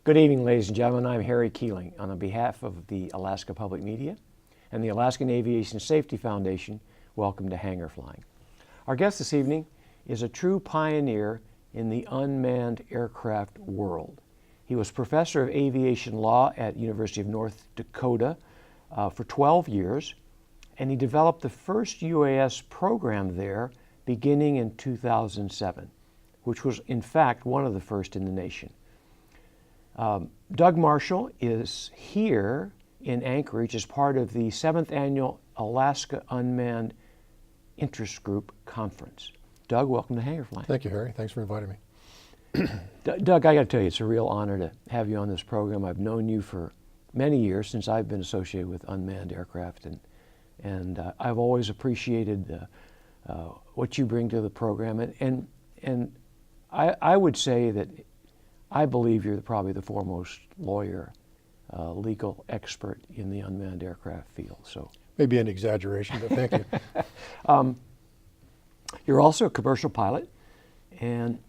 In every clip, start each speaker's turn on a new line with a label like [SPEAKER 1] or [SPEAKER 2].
[SPEAKER 1] Good evening, ladies and gentlemen. I'm Harry Keeling. On behalf of the Alaska Public Media and the Alaskan Aviation Safety Foundation, welcome to Hangar Flying. Our guest this evening is a true pioneer in the unmanned aircraft world. He was professor of aviation law at University of North Dakota for 12 years, and he developed the first UAS program there beginning in 2007, which was in fact one of the first in the nation. Doug Marshall is here in Anchorage as part of the 7th Annual Alaska Unmanned Interest Group Conference. Doug, welcome to Hangar Flying.
[SPEAKER 2] Thank you, Harry. Thanks for inviting me.
[SPEAKER 1] Doug, I got to tell you, it's a real honor to have you on this program. I've known you for many years, since I've been associated with unmanned aircraft, and I've always appreciated what you bring to the program. And I would say that I believe you're probably the foremost lawyer, legal expert in the unmanned aircraft field. So
[SPEAKER 2] maybe an exaggeration, but thank you.
[SPEAKER 1] You're also a commercial pilot, and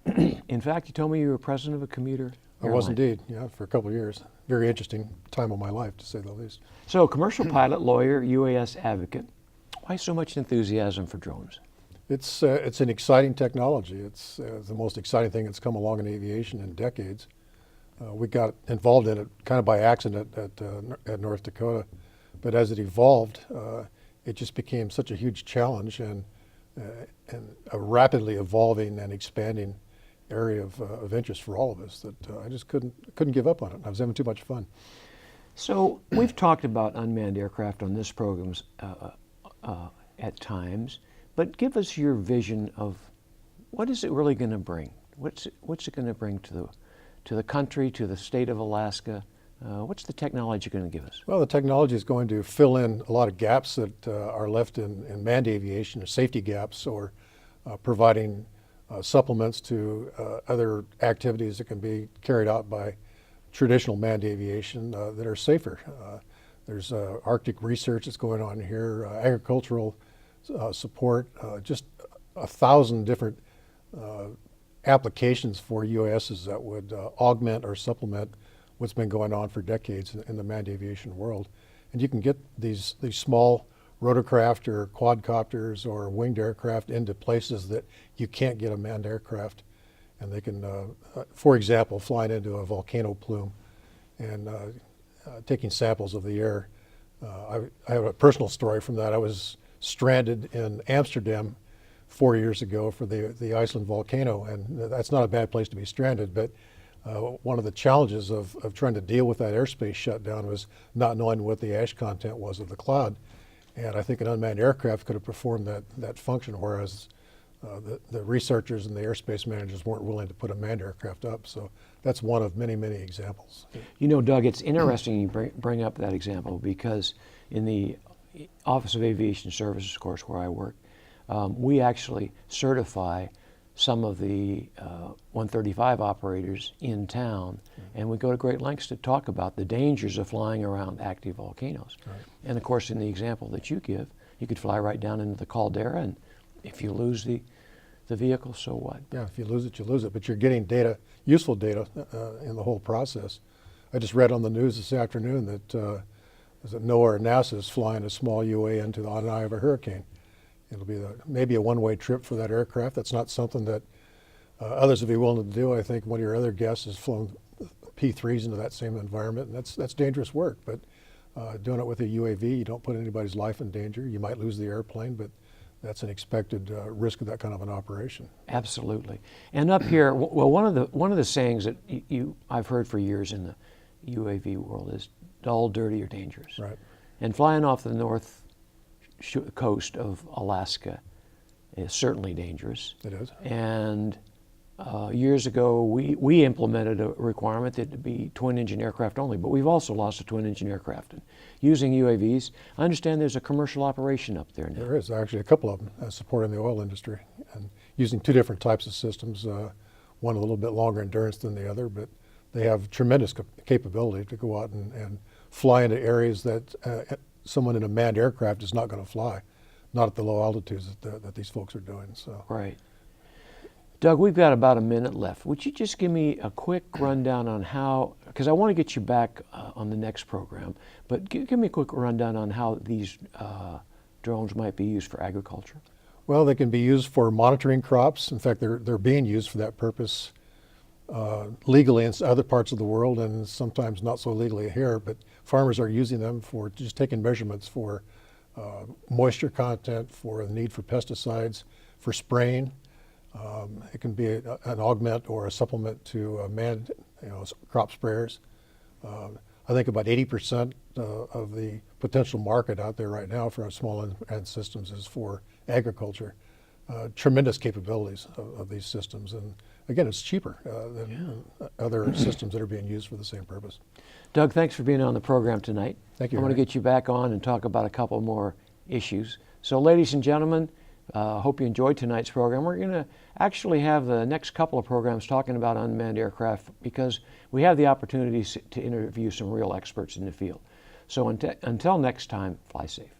[SPEAKER 1] in fact, you told me you were president of a commuter
[SPEAKER 2] I was indeed, yeah, for a couple of years. Very interesting time of my life, to say the least.
[SPEAKER 1] So, commercial pilot, lawyer, UAS advocate. Why so much enthusiasm for drones?
[SPEAKER 2] It's an exciting technology. It's the most exciting thing that's come along in aviation in decades. We got involved in it kind of by accident at North Dakota, but as it evolved, it just became such a huge challenge and a rapidly evolving and expanding area of interest for all of us that I just couldn't give up on it. I was having too much fun.
[SPEAKER 1] So we've talked about unmanned aircraft on this program at times, but give us your vision of what is it really going to bring? What's it going to bring to the country, to the state of Alaska? What's the technology going to give us?
[SPEAKER 2] Well, the technology is going to fill in a lot of gaps that are left in manned aviation, or safety gaps, or providing supplements to other activities that can be carried out by traditional manned aviation that are safer. There's Arctic research that's going on here, agricultural support, just 1,000 different applications for UASs that would augment or supplement what's been going on for decades in the manned aviation world. And you can get these small rotorcraft or quadcopters or winged aircraft into places that you can't get a manned aircraft. And they can, for example, flying into a volcano plume and taking samples of the air. I have a personal story from that. I was stranded in Amsterdam 4 years ago for the Iceland volcano, and that's not a bad place to be stranded, but one of the challenges of trying to deal with that airspace shutdown was not knowing what the ash content was of the cloud. And I think an unmanned aircraft could have performed that function, whereas the researchers and the airspace managers weren't willing to put a manned aircraft up. So that's one of many, many examples.
[SPEAKER 1] You know, Doug, it's interesting you bring up that example, because in the Office of Aviation Services, of course, where I work, we actually certify some of the 135 operators in town, and we go to great lengths to talk about the dangers of flying around active volcanoes.
[SPEAKER 2] Right.
[SPEAKER 1] And of course, in the example that you give, you could fly right down into the caldera, and if you lose the vehicle, so what?
[SPEAKER 2] Yeah, if you lose it, you lose it, but you're getting data, useful data in the whole process. I just read on the news this afternoon that NOAA or NASA is flying a small UA into the eye of a hurricane. It'll be maybe a one-way trip for that aircraft. That's not something that others would be willing to do. I think one of your other guests has flown P3s into that same environment, and that's dangerous work. But doing it with a UAV, you don't put anybody's life in danger. You might lose the airplane, but that's an expected risk of that kind of an operation.
[SPEAKER 1] Absolutely. And up here, well, one of the sayings that I've heard for years in the UAV world is dull, dirty, or dangerous.
[SPEAKER 2] Right.
[SPEAKER 1] And flying off the north coast of Alaska is certainly dangerous.
[SPEAKER 2] It is.
[SPEAKER 1] And years ago, we implemented a requirement that it be twin-engine aircraft only, but we've also lost a twin-engine aircraft. And using UAVs, I understand there's a commercial operation up there now.
[SPEAKER 2] There is actually a couple of them supporting the oil industry and using two different types of systems, one a little bit longer endurance than the other, but they have tremendous capability to go out and fly into areas that someone in a manned aircraft is not going to fly, not at the low altitudes that these folks are doing. So.
[SPEAKER 1] Right. Doug, we've got about a minute left. Would you just give me a quick rundown on how because I want to get you back on the next program, but give me a quick rundown on how these drones might be used for agriculture.
[SPEAKER 2] Well, they can be used for monitoring crops. In fact, they're being used for that purpose legally in other parts of the world, and sometimes not so legally here, but farmers are using them for just taking measurements for moisture content, for the need for pesticides, for spraying. It can be an augment or a supplement to manned crop sprayers. I think about 80% of the potential market out there right now for small end systems is for agriculture. Tremendous capabilities of these systems, and again, it's cheaper than other systems that are being used for the same purpose.
[SPEAKER 1] Doug, thanks for being on the program tonight.
[SPEAKER 2] Thank you.
[SPEAKER 1] I want to get you back on and talk about a couple more issues. So, ladies and gentlemen, hope you enjoyed tonight's program. We're going to actually have the next couple of programs talking about unmanned aircraft because we have the opportunity to interview some real experts in the field. So until next time, fly safe.